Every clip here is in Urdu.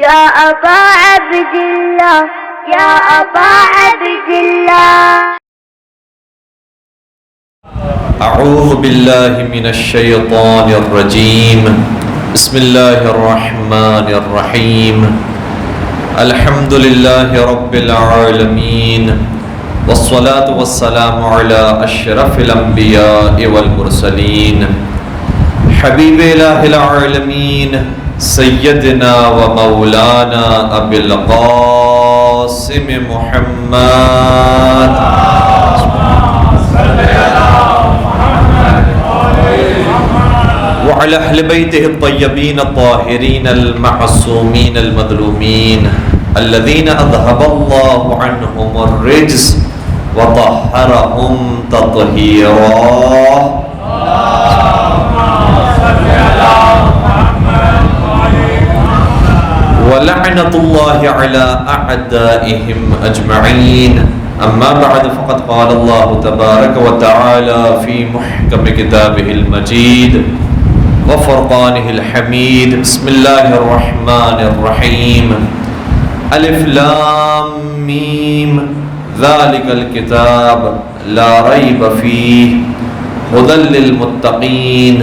يا أبا عبد الله يا أبا عبد الله. أعوذ بالله من الشيطان الرجيم. بسم الله الرحمن الرحيم. الحمد لله رب العالمين والصلاة والسلام على أشرف الأنبياء والمرسلين حبيب إله العالمين سيدنا ومولانا أبي القاسم محمد وعلى أهل بيته الطيبين الطاهرين المعصومين المظلومين الذين أذهب الله عنهم الرجس وطهرهم تطهيرا. ولعنة الله على أعدائهم أجمعين. أما بعد فقد قال الله تبارك وتعالى في محكم كتابه المجيد وفرقانه الحميد. بسم الله الرحمن الرحيم. ألف لام ميم ذلك الكتاب لا ريب فيه هدى للمتقين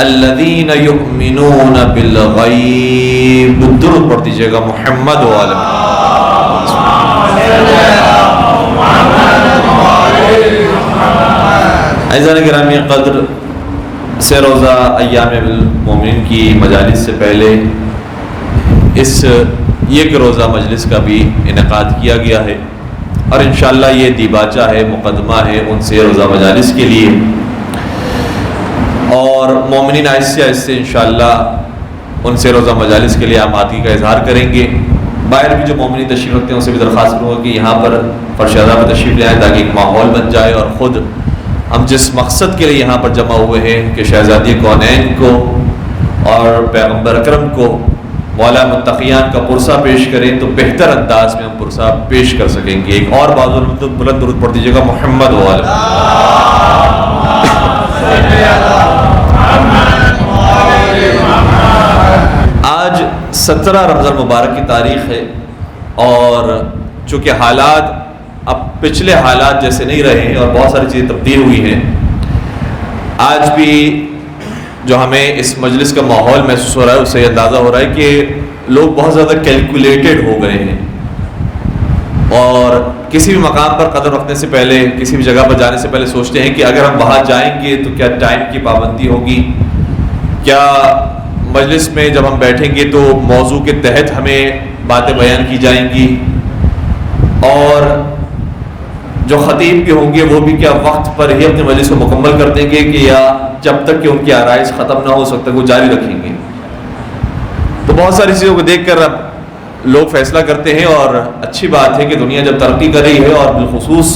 الذين يؤمنون بالغيب. درود پڑھ دیجیے گا محمد وآلہ. اعزائے گرامی قدر، سے روزہ ایام المومنین کی مجالس سے پہلے اس یک روزہ مجلس کا بھی انعقاد کیا گیا ہے، اور انشاءاللہ یہ دیباچہ ہے، مقدمہ ہے ان سے روزہ مجالس کے لیے، اور مومنین آہستہ آہستہ انشاءاللہ ان سے روزہ مجالس کے لیے آمادگی کا اظہار کریں گے. باہر بھی جو مومنین تشریف رکھتے ہیں ان سے بھی درخواست کروں گا کہ یہاں پر فرش اعظم میں تشریف لے آئیں تاکہ ایک ماحول بن جائے، اور خود ہم جس مقصد کے لیے یہاں پر جمع ہوئے ہیں کہ شہزادی کونین کو اور پیغمبر اکرم کو مولا متقیان کا پرسہ پیش کریں، تو بہتر انداز میں ہم پرسہ پیش کر سکیں گے. ایک اور بات بلند درود پڑھ دیجیے گا محمد وآلہ. آج 17 رمضان مبارک کی تاریخ ہے، اور چونکہ حالات اب پچھلے حالات جیسے نہیں رہے ہیں اور بہت ساری چیزیں تبدیل ہوئی ہیں، آج بھی جو ہمیں اس مجلس کا ماحول محسوس ہو رہا ہے اس سے اندازہ ہو رہا ہے کہ لوگ بہت زیادہ کیلکولیٹڈ ہو گئے ہیں، اور کسی بھی مقام پر قدم رکھنے سے پہلے، کسی بھی جگہ پر جانے سے پہلے سوچتے ہیں کہ اگر ہم وہاں جائیں گے تو کیا ٹائم کی پابندی ہوگی، کیا مجلس میں جب ہم بیٹھیں گے تو موضوع کے تحت ہمیں باتیں بیان کی جائیں گی، اور جو خطیب بھی ہوں گے وہ بھی کیا وقت پر ہی اپنے مجلس کو مکمل کر دیں گے، کہ یا جب تک کہ ان کی آرائش ختم نہ ہو سکتا وہ جاری رکھیں گے. تو بہت ساری چیزوں کو دیکھ کر اب لوگ فیصلہ کرتے ہیں، اور اچھی بات ہے کہ دنیا جب ترقی کر رہی ہے اور بالخصوص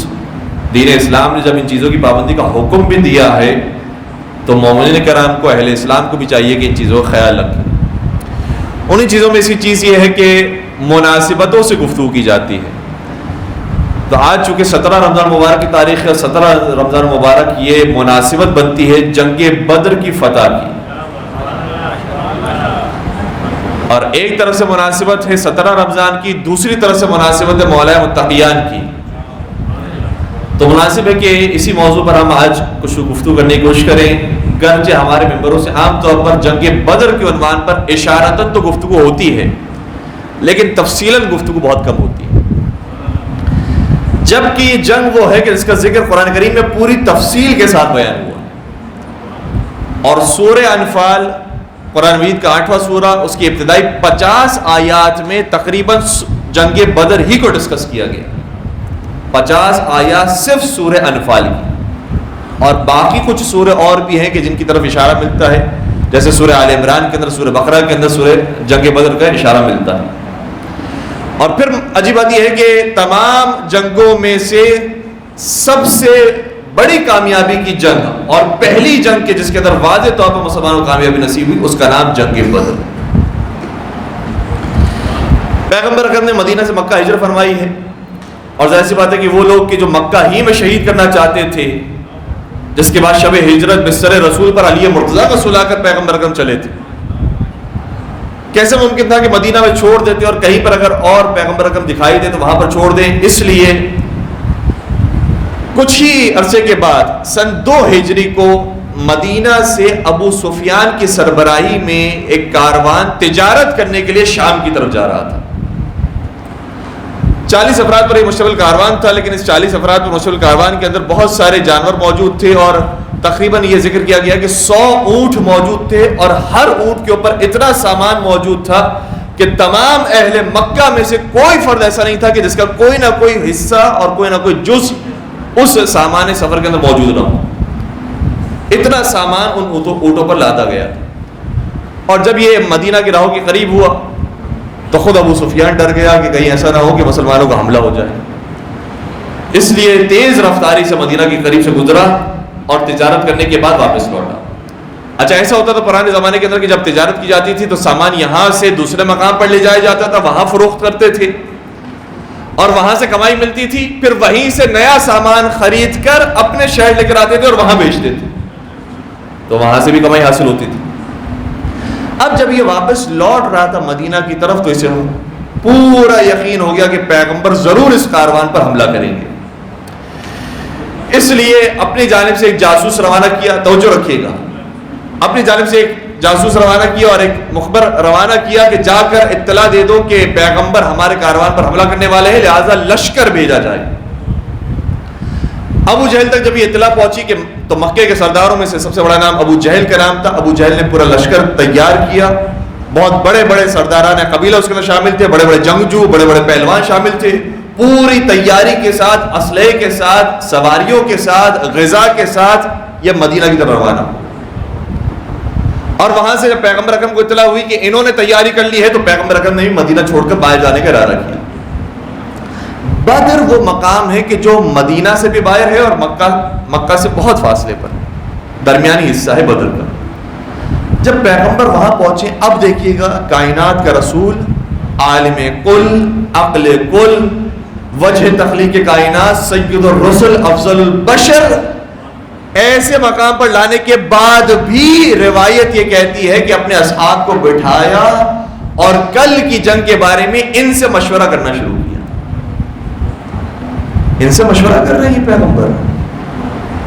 دین اسلام نے جب ان چیزوں کی پابندی کا حکم بھی دیا ہے، تو مومنین کرام کو، اہل اسلام کو بھی چاہیے کہ ان چیزوں کا خیال رکھیں. انہی چیزوں میں اسی چیز یہ ہے کہ مناسبتوں سے گفتگو کی جاتی ہے. تو آج چونکہ 17 رمضان مبارک کی تاریخ ہے، 17 رمضان مبارک یہ مناسبت بنتی ہے جنگ بدر کی فتح کی، اور ایک طرف سے مناسبت ہے 17 رمضان کی، دوسری طرف سے مناسبت ہے مولا متقیان کی. تو مناسب ہے کہ اسی موضوع پر ہم آج کچھ گفتگو کرنے کی کوشش کریں، گرچہ ہمارے ممبروں سے عام طور پر جنگ بدر کے عنوان پر اشارتاً تو گفتگو ہوتی ہے، لیکن تفصیلاً گفتگو بہت کم ہوتی ہے. جبکہ یہ جنگ وہ ہے کہ جس کا ذکر قرآن کریم میں پوری تفصیل کے ساتھ بیان ہوا، اور سورہ انفال قرآن مجید کا 8واں سورہ، اس کی ابتدائی 50 آیات میں تقریباً جنگ بدر ہی کو ڈسکس کیا گیا. 50 آیات صرف سورہ انفال کی، اور باقی کچھ سورہ اور بھی ہیں کہ جن کی طرف اشارہ ملتا ہے، جیسے سورہ آل عمران کے اندر، سورہ بقرہ کے اندر سورہ جنگ بدر کا اشارہ ملتا ہے. اور پھر عجیب بات یہ ہے کہ تمام جنگوں میں سے سب سے بڑی کامیابی کی جنگ، اور پہلی جنگ کے جس کے اندر واضح طور پر مسلمانوں کو کامیابی نصیب ہوئی، اس کا نام جنگ بدر. پیغمبر اکرم نے مدینہ سے مکہ ہجرت فرمائی ہے، اور ظاہر سی بات ہے کہ وہ لوگ کہ جو مکہ ہی میں شہید کرنا چاہتے تھے، جس کے بعد شب ہجرت بستر رسول پر علی مرتضیٰ کا سلا کر پیغمبر اکرم چلے تھے، کیسے ممکن تھا کہ مدینہ میں چھوڑ دیتے اور کہیں پر اگر اور پیغمبر اکرم دکھائی دے تو وہاں پر چھوڑ دیں؟ اس لیے کچھ ہی عرصے کے بعد سن 2 ہجری کو مدینہ سے ابو سفیان کی سربراہی میں ایک کاروان تجارت کرنے کے لیے شام کی طرف جا رہا تھا. 40 افراد پر یہ مشتمل کاروان تھا، لیکن اس 40 افراد پر مشتمل کاروان کے اندر بہت سارے جانور موجود تھے، اور تقریباً یہ ذکر کیا گیا کہ 100 اونٹ موجود تھے، اور ہر اونٹ کے اوپر اتنا سامان موجود تھا کہ تمام اہل مکہ میں سے کوئی فرد ایسا نہیں تھا کہ جس کا کوئی نہ کوئی حصہ اور کوئی نہ کوئی جز اس سامان سفر کے اندر موجود نہ ہو. اتنا سامان ان اونٹوں پر لادا گیا. اور جب یہ مدینہ کی راہوں کے قریب ہوا تو خود ابو سفیان ڈر گیا کہ کہیں ایسا نہ ہو کہ مسلمانوں کا حملہ ہو جائے، اس لیے تیز رفتاری سے مدینہ کے قریب سے گزرا اور تجارت کرنے کے بعد واپس لوٹا. اچھا ایسا ہوتا تھا پرانے زمانے کے اندر کہ جب تجارت کی جاتی تھی تو سامان یہاں سے دوسرے مقام پر لے جایا جاتا تھا، وہاں فروخت کرتے تھے اور وہاں سے کمائی ملتی تھی، پھر وہیں سے نیا سامان خرید کر اپنے شہر لے کر آتے تھے اور وہاں بیچتے تھے، تو وہاں سے بھی کمائی حاصل ہوتی تھی. اب جب یہ واپس لوٹ رہا تھا مدینہ کی طرف تو اسے پورا یقین ہو گیا کہ پیغمبر ضرور اس کاروان پر حملہ کریں گے. اس لیے اپنی جانب سے ایک جاسوس روانہ کیا، توجہ رکھیے گا، اپنی جانب سے ایک جاسوس روانہ کیا اور ایک مخبر روانہ کیا کہ جا کر اطلاع دے دو کہ پیغمبر ہمارے کاروان پر حملہ کرنے والے ہیں، لہذا لشکر بھیجا جائے. ابو جہل تک جب یہ اطلاع پہنچی کہ تو مکے کے سرداروں میں سے سب سے بڑا نام ابو جہل کا نام تھا. ابو جہل نے پورا لشکر تیار کیا، بہت بڑے بڑے سرداران قبیلہ اس کے اندر شامل تھے، بڑے بڑے جنگجو، بڑے بڑے پہلوان شامل تھے، پوری تیاری کے ساتھ، اسلحے کے ساتھ، سواریوں کے ساتھ، غذا کے ساتھ یہ مدینہ کی طرف روانہ. اور وہاں سے جب پیغمبر اکرم کو اطلاع ہوئی کہ انہوں نے تیاری کر لی ہے تو پیغمبر اکرم نے بھی مدینہ چھوڑ کر باہر جانے کا ارادہ کیا. بدر وہ مقام ہے کہ جو مدینہ سے بھی باہر ہے اور مکہ سے بہت فاصلے پر، درمیانی حصہ ہے بدر کا. جب پیغمبر وہاں پہنچے، اب دیکھیے گا کائنات کا رسول، عالم کل، عقل کل، وجہ تخلیق کائنات، سید الرسل، افضل البشر، ایسے مقام پر لانے کے بعد بھی روایت یہ کہتی ہے کہ اپنے اصحاب کو بٹھایا اور کل کی جنگ کے بارے میں ان سے مشورہ کرنا شروع کیا. ان سے مشورہ کر رہے ہیں پیغمبر،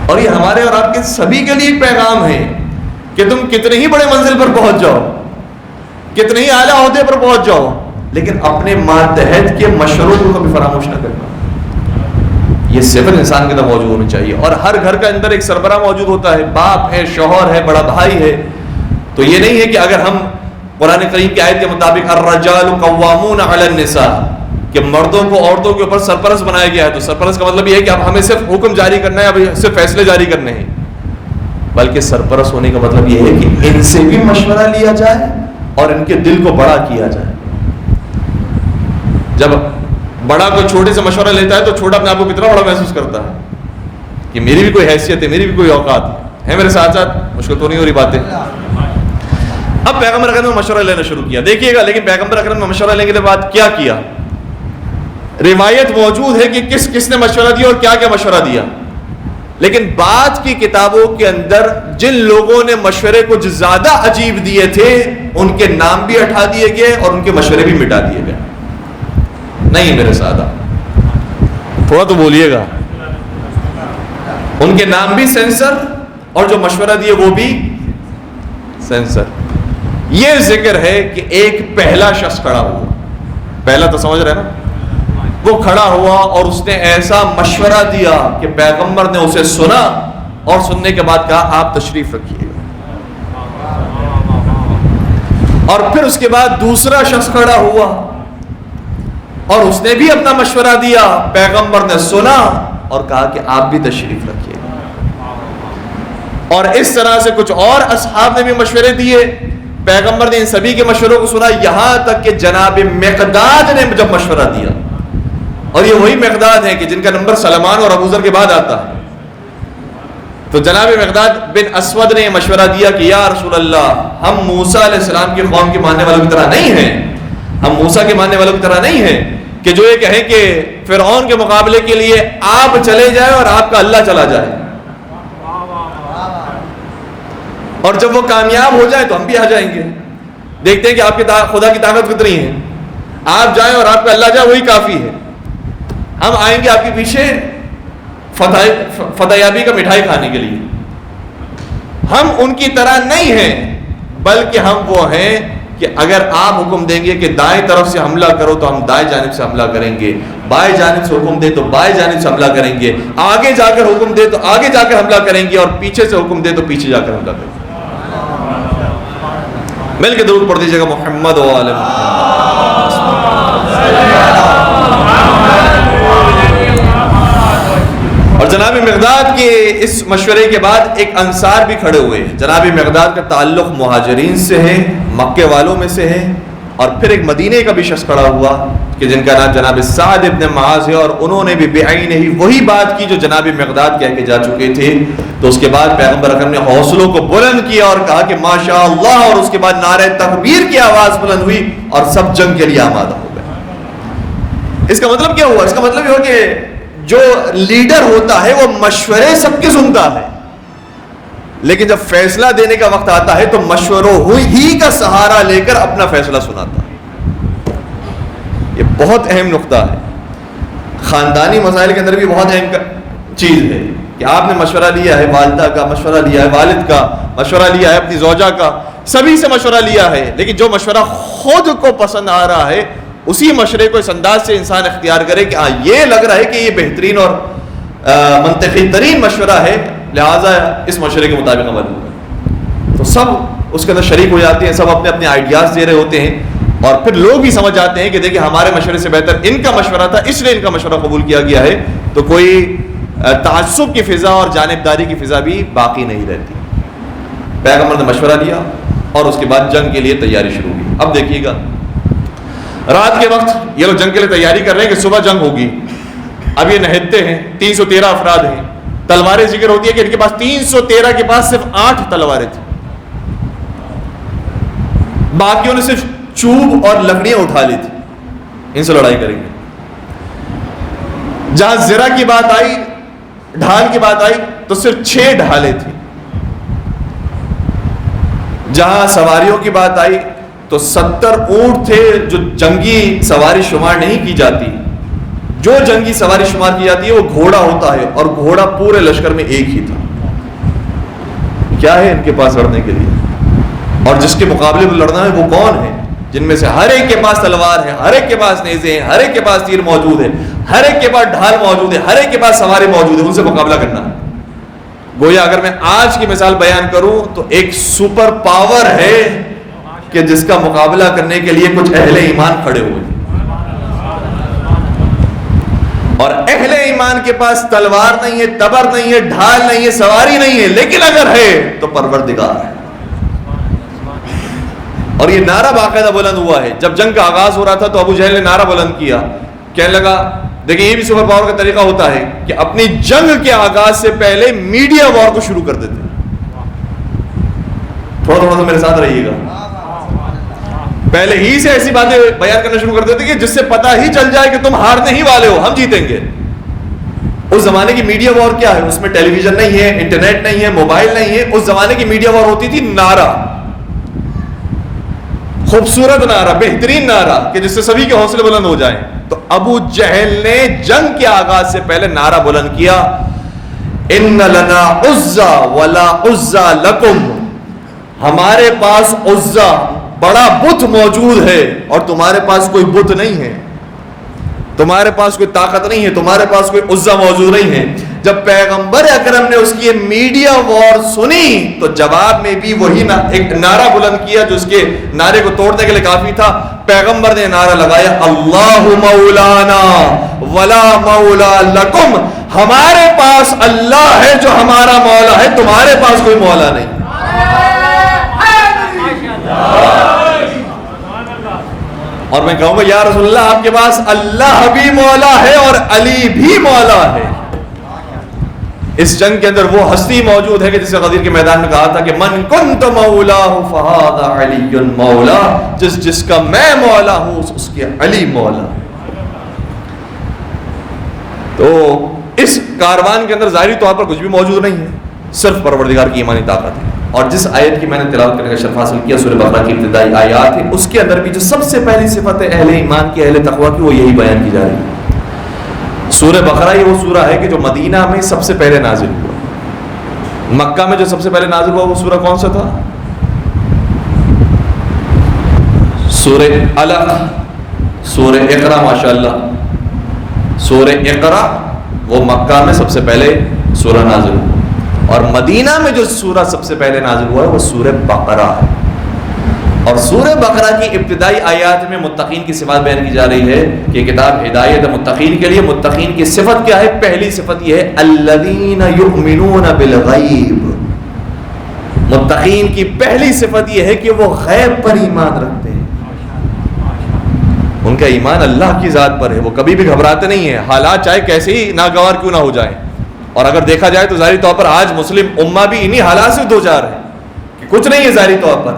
اور یہ ہمارے اور آپ کے سبھی کے لیے ایک پیغام ہے کہ تم کتنے ہی بڑے منزل پر پہنچ جاؤ، کتنے ہی اعلیٰ عہدے پر پہنچ جاؤ، لیکن اپنے ماتحت کے مشوروں کو کبھی فراموش نہ کرنا. یہ صفت انسان کے اندر موجود ہونی چاہیے. اور ہر گھر کے اندر ایک سربراہ موجود ہوتا ہے، باپ ہے، شوہر ہے، بڑا بھائی ہے. تو یہ نہیں ہے کہ اگر ہم قرآن کریم کی آیت کے مطابق الرجال قوامون علی النساء کہ مردوں کو عورتوں کے اوپر سرپرست بنایا گیا ہے، تو سرپرست کا مطلب یہ ہے کہ اب ہمیں صرف حکم جاری کرنا ہے، اب صرف فیصلے جاری کرنے ہیں. بلکہ سرپرست ہونے کا مطلب یہ ہے کہ ان سے بھی مشورہ لیا جائے اور ان کے دل کو بڑا کیا جائے. جب بڑا کوئی چھوٹے سے مشورہ لیتا ہے تو چھوٹا اپنے آپ کو کتنا بڑا محسوس کرتا ہے کہ میری بھی کوئی حیثیت ہے، میری بھی کوئی اوقات ہے میرے ساتھ ساتھ. مشکل تو نہیں ہو رہی باتیں. اب پیغمبر اکرم نے مشورہ لینا شروع کیا. دیکھیے گا لیکن پیغمبر اکرم نے مشورہ لینے کے بعد کیا کیا، روایت موجود ہے کہ کس کس نے مشورہ دیا اور کیا کیا مشورہ دیا. لیکن بعد کی کتابوں کے اندر جن لوگوں نے مشورے کچھ زیادہ عجیب دیے تھے ان کے نام بھی ہٹا دیے گئے اور ان کے مشورے بھی مٹا دیے گئے. نہیں میرے ساتھ تھوڑا تو بولیے گا. ان کے نام بھی سینسر اور جو مشورہ دیے وہ بھی سینسر. یہ ذکر ہے کہ ایک پہلا شخص کھڑا ہوا، پہلا تو سمجھ رہے نا، وہ کھڑا ہوا اور اس نے ایسا مشورہ دیا کہ پیغمبر نے اسے سنا اور سننے کے بعد کہا آپ تشریف رکھیے گا. اور پھر اس کے بعد دوسرا شخص کھڑا ہوا اور اس نے بھی اپنا مشورہ دیا، پیغمبر نے سنا اور کہا کہ آپ بھی تشریف رکھیے. اور اس طرح سے کچھ اور اصحاب نے بھی مشورے دیے، پیغمبر نے ان سبھی کے مشوروں کو سنا، یہاں تک کہ جناب مقداد نے جب مشورہ دیا، اور یہ وہی مقداد ہیں کہ جن کا نمبر سلمان اور ابوذر کے بعد آتا ہے، تو جناب مقداد بن اسود نے یہ مشورہ دیا کہ یا رسول اللہ، ہم موسیٰ علیہ السلام کی قوم کے ماننے والوں کی طرح نہیں ہیں، ہم موسیٰ کے ماننے والوں کی طرح نہیں ہیں کہ جو یہ کہیں کہ فرعون کے مقابلے کے لیے آپ چلے جائیں اور آپ کا اللہ چلا جائے، اور جب وہ کامیاب ہو جائے تو ہم بھی آ جائیں گے. دیکھتے ہیں کہ آپ کے خدا کی طاقت کتنی ہے. آپ جائیں اور آپ کا اللہ جائے وہی کافی ہے. ہم آئیں گے آپ کے پیچھے فتح یابی کا مٹھائی کھانے کے لیے. ہم ان کی طرح نہیں ہیں، بلکہ ہم وہ ہیں کہ اگر آپ حکم دیں گے کہ دائیں طرف سے حملہ کرو تو ہم دائیں جانب سے حملہ کریں گے، بائیں جانب سے حکم دیں تو بائیں جانب سے حملہ کریں گے، آگے جا کر حکم دے تو آگے جا کر حملہ کریں گے، اور پیچھے سے حکم دے تو پیچھے جا کر حملہ کریں گے. مل کے درود پڑھ دیجیے گا محمد و آل اور جناب مقداد کے اس مشورے کے بعد ایک انصار بھی کھڑے ہوئے. جناب مقداد کا تعلق مہاجرین سے ہے، مکے والوں میں سے ہے، اور پھر ایک مدینے کا بھی شخص کھڑا ہوا کہ جن کا نام جناب سعد ابن معاذ ہے، اور انہوں نے بھی بعین ہی وہی بات کی جو جناب مقداد کہہ کے جا چکے تھے. تو اس کے بعد پیغمبر اکرم نے حوصلوں کو بلند کیا اور کہا کہ ماشاء اللہ، اور اس کے بعد نعرہ تکبیر کی آواز بلند ہوئی اور سب جنگ کے لیے آمادہ ہو گئے. اس کا مطلب کیا ہوا؟ اس کا مطلب یہ ہوا کہ جو لیڈر ہوتا ہے وہ مشورے سب کے سنتا ہے، لیکن جب فیصلہ دینے کا وقت آتا ہے تو مشوروں ہی کا سہارا لے کر اپنا فیصلہ سناتا ہے. یہ بہت اہم نقطہ ہے. خاندانی مسائل کے اندر بھی بہت اہم چیز ہے کہ آپ نے مشورہ لیا ہے، والدہ کا مشورہ لیا ہے، والد کا مشورہ لیا ہے، اپنی زوجہ کا، سبھی سے مشورہ لیا ہے، لیکن جو مشورہ خود کو پسند آ رہا ہے اسی مشورے کو اس انداز سے انسان اختیار کرے کہ یہ لگ رہا ہے کہ یہ بہترین اور منطقی ترین مشورہ ہے، لہٰذا اس مشورے کے مطابق عمل ہوگا. تو سب اس کے اندر شریک ہو جاتے ہیں، سب اپنے اپنے آئیڈیاز دے رہے ہوتے ہیں، اور پھر لوگ بھی سمجھ جاتے ہیں کہ دیکھیں ہمارے مشورے سے بہتر ان کا مشورہ تھا، اس لیے ان کا مشورہ قبول کیا گیا ہے. تو کوئی تعصب کی فضا اور جانبداری کی فضا بھی باقی نہیں رہتی. پیغمبر نے مشورہ لیا اور اس کے بعد جنگ کے لیے تیاری شروع ہوئی. اب دیکھیے گا رات کے وقت یہ لوگ جنگ کے لیے تیاری کر رہے ہیں کہ صبح جنگ ہوگی. اب یہ نہتے ہیں، 313 افراد ہیں، تلواریں ذکر ہوتی ہے کہ ان کے پاس 313 کے پاس صرف 8 تلواریں تھیں، باقیوں نے صرف چوب اور لکڑیاں اٹھا لی تھی، ان سے لڑائی کریں گے. جہاں زرہ کی بات آئی، ڈھال کی بات آئی، تو صرف 6 ڈھالیں تھیں. جہاں سواریوں کی بات آئی تو 70 اونٹ تھے جو جنگی سواری شمار نہیں کی جاتی. جو جنگی سواری شمار کی جاتی ہے وہ گھوڑا ہوتا ہے، اور گھوڑا پورے لشکر میں ایک ہی تھا. کیا ہے ان کے پاس لڑنے کے لیے؟ اور جس کے مقابلے میں لڑنا ہے وہ کون ہے؟ جن میں سے ہر ایک کے پاس تلوار ہے، ہر ایک کے پاس نیزے ہیں، ہر ایک کے پاس تیر موجود ہے، ہر ایک کے پاس ڈھال موجود ہے، ہر ایک کے پاس سواری موجود ہے. ان سے مقابلہ کرنا ہے. گویا اگر میں آج کی مثال بیان کروں تو ایک سپر پاور ہے کہ جس کا مقابلہ کرنے کے لیے کچھ اہل ایمان کھڑے ہوئے، اور اہل ایمان کے پاس تلوار نہیں ہے، تبر نہیں ہے، ڈھال نہیں ہے، سواری نہیں ہے، لیکن اگر ہے تو پروردگار ہے. اور یہ نعرہ باقاعدہ بلند ہوا ہے. جب جنگ کا آغاز ہو رہا تھا تو ابو جہل نے نعرہ بلند کیا، کہنے لگا دیکھیں یہ بھی سپر پاور کا طریقہ ہوتا ہے کہ اپنی جنگ کے آغاز سے پہلے میڈیا وار کو شروع کر دیتے. تھوڑا تھوڑا سا میرے ساتھ رہیے گا. پہلے ہی سے ایسی باتیں بیان کرنا شروع کر دیتے کہ جس سے پتہ ہی چل جائے کہ تم ہارنے ہی والے ہو، ہم جیتیں گے. اس زمانے کی میڈیا وار کیا ہے؟ اس میں ٹیلی ویژن نہیں ہے، انٹرنیٹ نہیں ہے، موبائل نہیں ہے. اس زمانے کی میڈیا وار ہوتی تھی نعرہ، خوبصورت نعرہ، بہترین نعرہ کہ جس سے سبھی کے حوصلے بلند ہو جائیں. تو ابو جہل نے جنگ کے آغاز سے پہلے نعرہ بلند کیا، ان لنا عزا ولا عزا لکم، ہمارے پاس عزا بڑا بت موجود ہے اور تمہارے پاس کوئی بت نہیں ہے، تمہارے پاس کوئی طاقت نہیں ہے، تمہارے پاس کوئی عزا موجود نہیں ہے. جب پیغمبر اکرم نے اس کی میڈیا وار سنی تو جواب میں بھی وہی ایک نعرہ بلند کیا جو اس کے نعرے کو توڑنے کے لیے کافی تھا. پیغمبر نے نعرہ لگایا، اللہ مولانا ولا مولا لکم، ہمارے پاس اللہ ہے جو ہمارا مولا ہے، تمہارے پاس کوئی مولا نہیں. اور میں کہوں گا یا رسول اللہ آپ کے پاس اللہ بھی مولا ہے اور علی بھی مولا ہے. اس جنگ کے اندر وہ ہستی موجود ہے کہ جسے غدیر کے میدان میں کہا تھا کہ من کنت مولاہ فہذا علی مولا، جس کا میں مولا ہوں اس کے علی مولا. تو اس کاروان کے اندر ظاہری طور پر کچھ بھی موجود نہیں ہے، صرف پروردگار کی ایمانی طاقت ہے. اور جس آیت کی میں نے تلاوت کرنے کا شرف حاصل کیا سورہ بقرہ کی ابتدائی آیات ہے، اس کے اندر بھی جو سب سے پہلی صفت ہے اہل ایمان کی، اہل تقویٰ کی، وہ یہی بیان کی جا رہی ہے۔ سورہ بقرہ یہ وہ سورہ ہے کہ جو مدینہ میں سب سے پہلے نازل ہوا۔ مکہ میں جو سب سے پہلے نازل ہوا وہ سورہ کون سا تھا؟ سورہ علق، سورہ اقرا، ماشاءاللہ سورہ اقرا وہ مکہ میں سب سے پہلے سورہ نازل ہوا، اور مدینہ میں جو سورہ سب سے پہلے نازل ہوا ہے وہ سورہ بقرہ ہے۔ اور سورہ بقرہ کی ابتدائی آیات میں متقین کی صفات بیان کی جا رہی ہے کہ کتاب ہدایت ہے متقین کے لیے۔ متقین کی صفت کیا ہے؟ پہلی صفت یہ ہے الذین یؤمنون بالغیب۔ متقین کی پہلی صفت یہ ہے کہ وہ غیب پر ایمان رکھتے ہیں، ان کا ایمان اللہ کی ذات پر ہے، وہ کبھی بھی گھبراتے نہیں ہیں، حالات چاہے کیسے ہی ناگوار کیوں نہ ہو جائیں۔ اور اگر دیکھا جائے تو ظاہری طور پر آج مسلم امہ بھی انہی حالات سے دو چار ہے کہ کچھ نہیں ہے ظاہری طور پر۔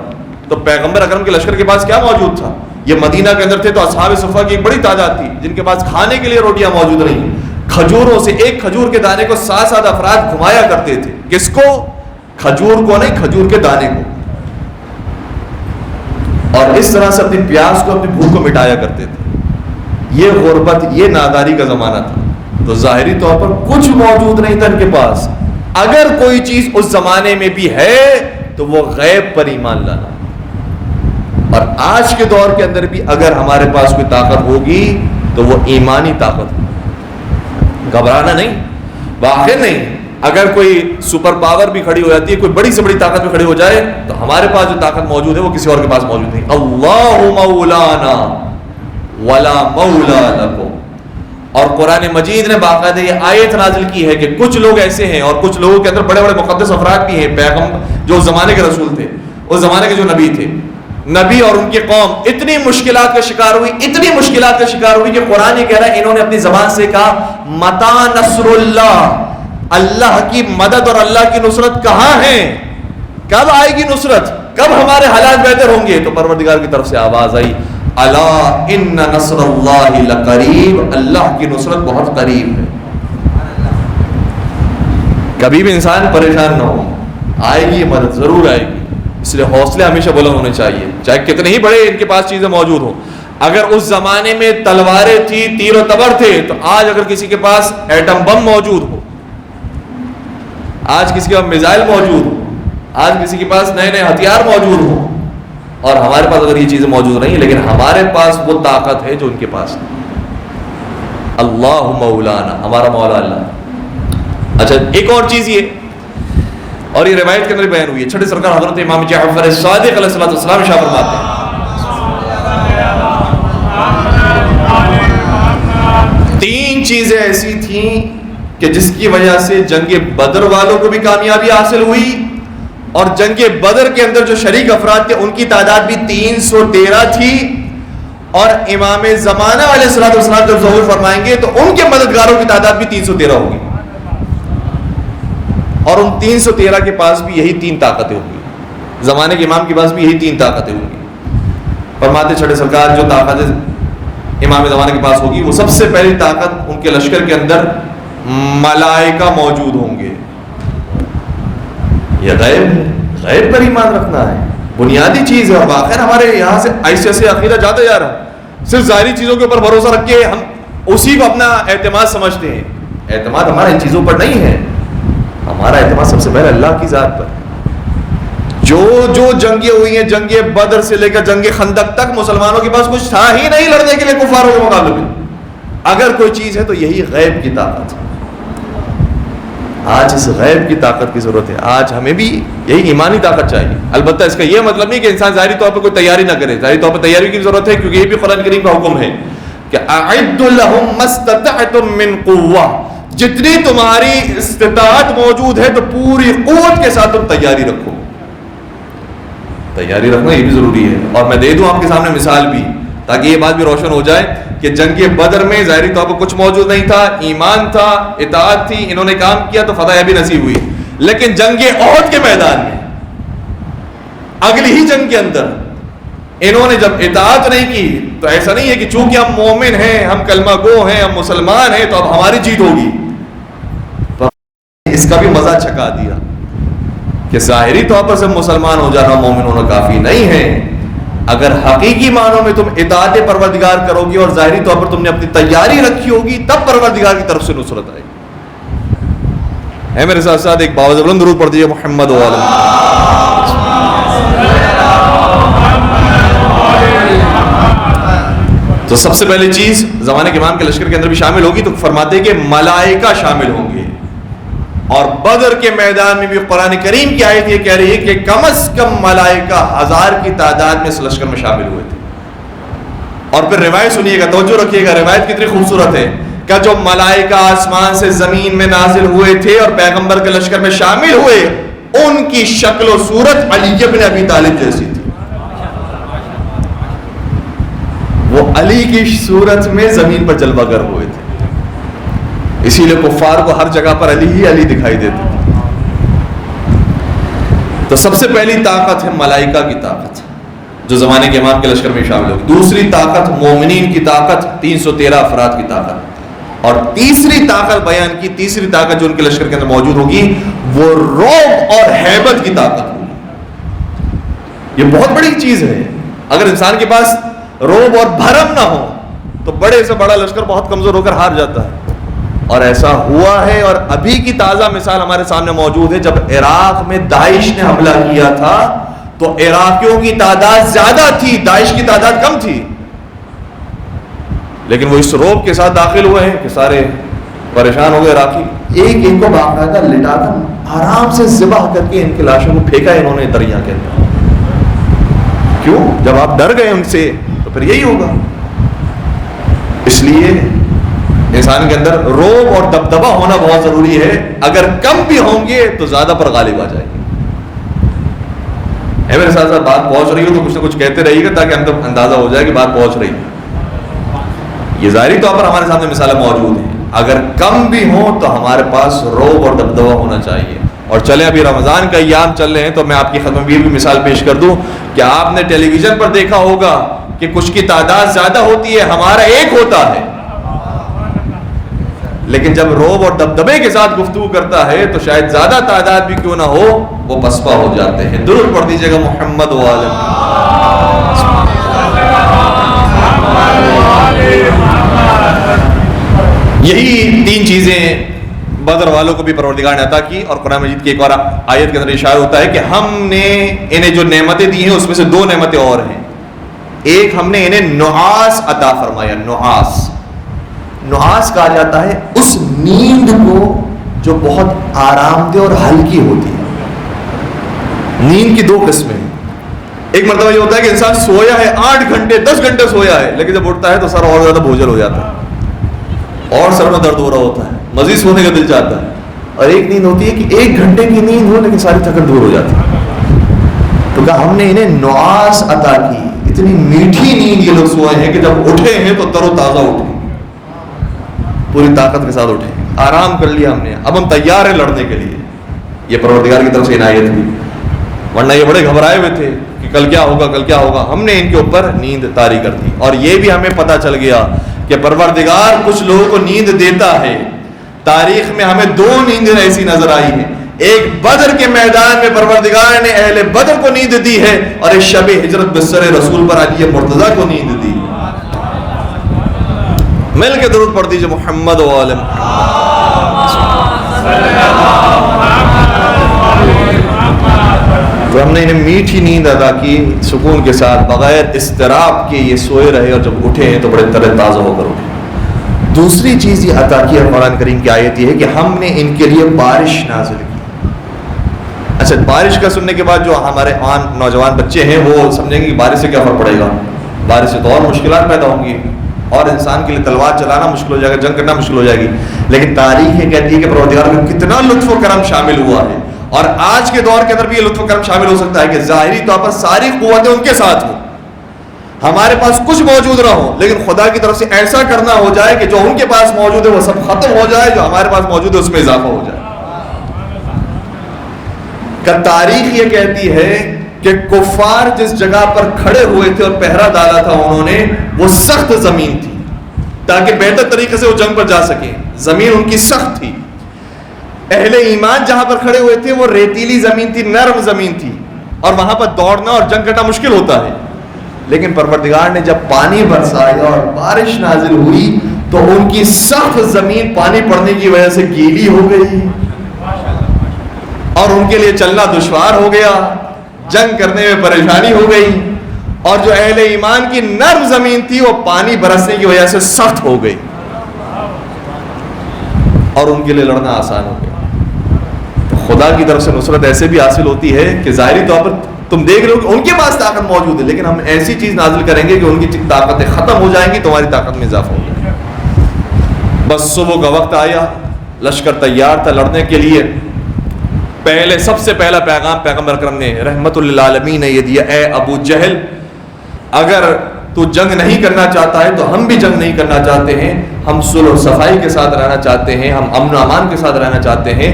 تو پیغمبر اکرم کے لشکر کے پاس کیا موجود تھا؟ یہ مدینہ کے اندر تھے تو اصحاب صفہ کی ایک بڑی تعداد تھی جن کے پاس کھانے کے لیے روٹیاں موجود نہیں، کھجوروں سے ایک کھجور کے دانے کو 7 افراد گھمایا کرتے تھے۔ کس کو؟ کھجور کو نہیں، کھجور کے دانے کو، اور اس طرح سے اپنی پیاس کو، اپنی بھوک کو مٹایا کرتے تھے۔ یہ غربت، یہ ناداری کا زمانہ تھا، تو ظاہری طور پر کچھ موجود نہیں تھا ان کے پاس۔ اگر کوئی چیز اس زمانے میں بھی ہے تو وہ غیب پر ایمان لانا۔ اور آج کے دور کے اندر بھی اگر ہمارے پاس کوئی طاقت ہوگی تو وہ ایمانی طاقت ہے، گھبرانا نہیں، باخر نہیں۔ اگر کوئی سپر پاور بھی کھڑی ہو جاتی ہے، کوئی بڑی سے بڑی طاقت بھی کھڑی ہو جائے، تو ہمارے پاس جو طاقت موجود ہے وہ کسی اور کے پاس موجود نہیں۔ اللہ مولانا ولا مولا لکم۔ اور قرآن مجید نے باقاعدہ یہ آیت نازل کی ہے کہ کچھ لوگ ایسے ہیں، اور کچھ لوگوں کے اندر بڑے بڑے مقدس افراد بھی ہیں، پیغمبر جو اس زمانے کے رسول تھے، اس زمانے کے جو نبی تھے، نبی اور ان کی قوم اتنی مشکلات کا شکار ہوئی، اتنی مشکلات کا شکار ہوئی کہ قرآن یہ کہہ رہا ہے، انہوں نے اپنی زبان سے کہا متی نصر اللہ، اللہ کی مدد اور اللہ کی نصرت کہاں ہے؟ کب آئے گی نصرت؟ کب ہمارے حالات بہتر ہوں گے؟ تو پروردگار کی طرف سے آواز آئی الا ان نصر اللہ لقریب، اللہ کی نصرت بہت قریب ہے۔ کبھی بھی انسان پریشان نہ ہو، آئے گی مدد، ضرور آئے گی۔ اس لیے حوصلے ہمیشہ بلند ہونے چاہیے، چاہے کتنے ہی بڑے ان کے پاس چیزیں موجود ہوں۔ اگر اس زمانے میں تلواریں تھی، تیر و تبر تھے، تو آج اگر کسی کے پاس ایٹم بم موجود ہو، آج کسی کے پاس میزائل موجود ہو، آج کسی کے پاس نئے نئے ہتھیار موجود ہوں، اور ہمارے پاس اگر یہ چیزیں موجود نہیں، لیکن ہمارے پاس وہ طاقت ہے جو ان کے پاس ہے۔ اللہ مولانا، ہمارا مولا اللہ۔ اچھا ایک اور چیز یہ، اور یہ روایت کے اندر بیان ہوئی ہے، چھٹے سرکار حضرت امام جعفر صادق علیہ السلام ارشاد فرماتے ہیں تین چیزیں ایسی تھیں کہ جس کی وجہ سے جنگ بدر والوں کو بھی کامیابی حاصل ہوئی، اور جنگ بدر کے اندر جو شریک افراد تھے ان کی تعداد بھی 313 تھی، اور امام زمانہ علیہ السلام جب ظہور فرمائیں گے تو ان کے مددگاروں کی تعداد بھی 313 ہوگی، اور ان 313 کے پاس بھی یہی تین طاقتیں ہوں گی، زمانے کے امام کے پاس بھی یہی تین طاقتیں ہوں گی۔ فرماتے چھٹے سرکار جو طاقتیں امام زمانے کے پاس ہوگی، وہ سب سے پہلی طاقت ان کے لشکر کے اندر ملائکہ موجود ہوں گے۔ یہ غیب ہے، غیب پر ایمان رکھنا ہے، بنیادی چیز ہے۔ اور باخر ہمارے یہاں سے ایسے ایسے عقیدہ جاتے جا رہا ہے، صرف ظاہری چیزوں کے اوپر بھروسہ رکھ کے ہم اسی کو اپنا اعتماد سمجھتے ہیں۔ اعتماد ہمارا ان چیزوں پر نہیں ہے، ہمارا اعتماد سب سے پہلے اللہ کی ذات پر۔ جو جنگیں ہوئی ہیں، جنگ بدر سے لے کر جنگ خندق تک، مسلمانوں کے پاس کچھ تھا ہی نہیں لڑنے کے لیے کفاروں کے مقابلے میں۔ اگر کوئی چیز ہے تو یہی غیب کی طاقت ہے۔ آج اس غیب کی طاقت کی ضرورت ہے، آج ہمیں بھی یہی ایمانی طاقت چاہیے۔ البتہ اس کا یہ مطلب نہیں کہ انسان ظاہری طور پر کوئی تیاری نہ کرے، ظاہری طور پر تیاری کی ضرورت ہے، کیونکہ یہ بھی قرآن کریم کا حکم ہے کہ اعدوا لهم ما استطعتم من قوة، جتنی تمہاری استطاعت موجود ہے تو پوری قوت کے ساتھ تم تیاری رکھو۔ تیاری رکھنا یہ بھی ضروری ہے۔ اور میں دے دوں آپ کے سامنے مثال بھی، تاکہ یہ بات بھی روشن ہو جائے کہ جنگ بدر میں ظاہری طور پر کچھ موجود نہیں تھا، ایمان تھا، اطاعت تھی، انہوں نے کام کیا تو فتح بھی نصیب ہوئی۔ لیکن جنگ احد کے میدان میں، اگلی ہی جنگ کے اندر انہوں نے جب اطاعت نہیں کی تو ایسا نہیں ہے کہ چونکہ ہم مومن ہیں، ہم کلمہ گو ہیں، ہم مسلمان ہیں تو اب ہماری جیت ہوگی، اس کا بھی مزہ چھکا دیا۔ کہ ظاہری طور پر صرف مسلمان ہو جانا مومن ہونا کافی نہیں ہے. اگر حقیقی معنوں میں تم اطاعت پروردگار کرو گی اور ظاہری طور پر تم نے اپنی تیاری رکھی ہوگی, تب پروردگار کی طرف سے نصرت آئے گی. ہے میرے ساتھ ساتھ ایک باوزہ بلند درود پڑھ دیجیے محمد و آلہ. تو سب سے پہلی چیز زمانے کے امام کے لشکر کے اندر بھی شامل ہوگی, تو فرماتے ہیں کہ ملائکہ شامل ہوں گے. اور بدر کے میدان میں بھی قرآن کریم کی آیت یہ کہہ رہی ہے کہ کم از کم ملائکہ 1000 کی تعداد میں اس لشکر میں شامل ہوئے تھے. اور پھر روایت سنیے گا, توجہ رکھیے گا, روایت کتنی خوبصورت ہے کہ جو ملائکہ آسمان سے زمین میں نازل ہوئے تھے اور پیغمبر کے لشکر میں شامل ہوئے, ان کی شکل و صورت علی بن ابی طالب جیسی تھی. وہ علی کی صورت میں زمین پر جلوہ گر ہوئے تھے, اسی لیے کفار کو ہر جگہ پر علی ہی علی دکھائی دیتے تھے. تو سب سے پہلی طاقت ہے ملائکہ کی طاقت, جو زمانے کے امام کے لشکر میں شامل ہوگی. دوسری طاقت مومنین کی طاقت, 313 افراد کی طاقت. اور تیسری طاقت بیان کی, تیسری طاقت جو ان کے لشکر کے اندر موجود ہوگی وہ رعب اور ہیبت کی طاقت ہوگی. یہ بہت بڑی چیز ہے. اگر انسان کے پاس رعب اور بھرم نہ ہو تو بڑے سے بڑا لشکر بہت کمزور ہو کر ہار جاتا ہے. اور ایسا ہوا ہے, اور ابھی کی تازہ مثال ہمارے سامنے موجود ہے. جب عراق میں داعش نے حملہ کیا تھا تو عراقیوں کی تعداد زیادہ تھی, داعش کی تعداد کم تھی, لیکن وہ اس رعب کے ساتھ داخل ہوئے ہیں کہ سارے پریشان ہو گئے عراقی. ایک ایک کو باقاعدہ لٹا کر آرام سے ذبح کر کے ان کی لاشوں کو پھینکا انہوں نے دریا کے اندر. کیوں؟ جب آپ ڈر گئے ان سے تو پھر یہی ہوگا. اس لیے انسان کے اندر رعب اور دبدبہ ہونا بہت ضروری ہے. اگر کم بھی ہوں گے تو زیادہ پر غالب آ جائے گی. میرے ساتھ ساتھ بات پہنچ رہی ہو تو کچھ نہ کچھ کہتے رہیے گا تاکہ ہم تک اندازہ ہو جائے کہ بات پہنچ رہی ہے. یہ ظاہری طور پر ہمارے سامنے مثالیں موجود ہیں. اگر کم بھی ہوں تو ہمارے پاس رعب اور دبدبہ ہونا چاہیے. اور چلیں ابھی رمضان کا ایام چل رہے ہیں تو میں آپ کی خدمت میں بھی مثال پیش کر دوں کہ آپ نے ٹیلی ویژن پر دیکھا ہوگا کہ کچھ کی تعداد زیادہ ہوتی ہے, ہمارا ایک ہوتا ہے, لیکن جب رعب اور دبدبے کے ساتھ گفتگو کرتا ہے تو شاید زیادہ تعداد بھی کیوں نہ ہو وہ پسپا ہو جاتے ہیں. درود پڑھ دیجیے گا محمد و آلہ. یہی 3 چیزیں بدر والوں کو بھی پروردگار نے عطا کی. اور قرآن مجید کی ایک اور آیت کے اندر اشارہ ہوتا ہے کہ ہم نے انہیں جو نعمتیں دی ہیں اس میں سے 2 نعمتیں اور ہیں. ایک, ہم نے انہیں نعاس عطا فرمایا. نعاس کہا جاتا ہے اس نیند کو جو بہت آرام دہ اور ہلکی ہوتی ہے. نیند کی 2 قسمیں ہیں. ایک مرتبہ یہ ہوتا ہے کہ انسان سویا ہے 8 گھنٹے 10 گھنٹے سویا ہے, لیکن جب اٹھتا ہے تو سر اور زیادہ بوجھل ہو جاتا ہے اور سر میں درد ہو رہا ہوتا ہے, مزید سونے کا دل چاہتا ہے. اور ایک نیند ہوتی ہے کہ 1 گھنٹے کی نیند ہو لیکن ساری تھکن دور ہو جاتی ہے. تو کہا ہم نے انہیں نعاس عطا کی. اتنی میٹھی نیند یہ لوگ سوئے ہیں کہ جب اٹھے ہیں تو تر و تازہ اٹھے, پوری طاقت کے ساتھ اٹھے, آرام کر لیا ہم نے, اب ہم تیار ہیں لڑنے کے لیے. یہ پروردگار کی طرف سے عنایت ہوئی, ورنہ یہ بڑے گھبرائے ہوئے تھے کہ کل کیا ہوگا کل کیا ہوگا. ہم نے ان کے اوپر نیند طاری کر دی. اور یہ بھی ہمیں پتہ چل گیا کہ پروردگار کچھ لوگوں کو نیند دیتا ہے. تاریخ میں ہمیں 2 نیندیں ایسی نظر آئی ہیں. ایک بدر کے میدان میں پروردگار نے اہل بدر کو نیند دی ہے, اور ایک شب ہجرت بسر رسول پر علی مرتضیٰ کو نیند دی. مل کے درود پڑھ دیجیے محمد و آلہ تو ہم نے انہیں میٹھی نیند ادا کی, سکون کے ساتھ بغیر اضطراب کے یہ سوئے رہے, اور جب اٹھے ہیں تو بڑے تر تازہ ہو کر اٹھے. دوسری چیز یہ عطا کی ہے قرآن کریم کی آیت یہ ہے کہ ہم نے ان کے لیے بارش نازل کی. اچھا, بارش کا سننے کے بعد جو ہمارے نوجوان بچے ہیں وہ سمجھیں گے کہ بارش سے کیا فرق پڑے گا. بارش سے تو اور مشکلات پیدا ہوں گی, اور انسان کے لیے تلوار چلانا مشکل ہو جائے گا, جنگ کرنا مشکل ہو جائے گی. لیکن تاریخ یہ کہتی ہے کہ پروردگار میں کتنا لطف و کرم شامل ہوا ہے. اور آج کے دور کے اندر بھی یہ لطف و کرم شامل ہو سکتا ہے کہ ظاہری طور پر ساری قوتیں ان کے ساتھ ہوں, ہمارے پاس کچھ موجود نہ ہو, لیکن خدا کی طرف سے ایسا کرنا ہو جائے کہ جو ان کے پاس موجود ہے وہ سب ختم ہو جائے, جو ہمارے پاس موجود ہے اس میں اضافہ ہو جائے. کہ تاریخ یہ کہتی ہے کہ کفار جس جگہ پر کھڑے ہوئے تھے اور پہرا ڈالا تھا انہوں نے, وہ سخت زمین تھی تاکہ بہتر طریقے سے وہ جنگ پر جا سکیں. زمین ان کی سخت تھی. اہل ایمان جہاں پر کھڑے ہوئے تھے وہ ریتیلی زمین تھی، نرم زمین تھی، اور وہاں پر دوڑنا اور جنگ کرنا مشکل ہوتا ہے. لیکن پروردگار نے جب پانی برسایا اور بارش نازل ہوئی تو ان کی سخت زمین پانی پڑنے کی وجہ سے گیلی ہو گئی اور ان کے لیے چلنا دشوار ہو گیا، جنگ کرنے میں پریشانی ہو گئی، اور جو اہل ایمان کی نرم زمین تھی وہ پانی برسنے کی وجہ سے سخت ہو گئی اور ان کے لیے لڑنا آسان ہو گیا. تو خدا کی طرف سے نصرت ایسے بھی حاصل ہوتی ہے کہ ظاہری طور پر تم دیکھ رہے ہو کہ ان کے پاس طاقت موجود ہے، لیکن ہم ایسی چیز نازل کریں گے کہ ان کی طاقتیں ختم ہو جائیں گی، تمہاری طاقت میں اضافہ ہو جائے گا. بس صبح کا وقت آیا، لشکر تیار تھا لڑنے کے لیے. پہلے سب سے پہلا پیغام پیغمبر اکرم نے رحمت للعالمین نے یہ دیا، اے ابو جہل، اگر تو جنگ نہیں کرنا چاہتا ہے تو ہم بھی جنگ نہیں کرنا چاہتے ہیں، ہم صلح و صفائی کے ساتھ رہنا چاہتے ہیں، ہم امن و امان کے ساتھ رہنا چاہتے ہیں.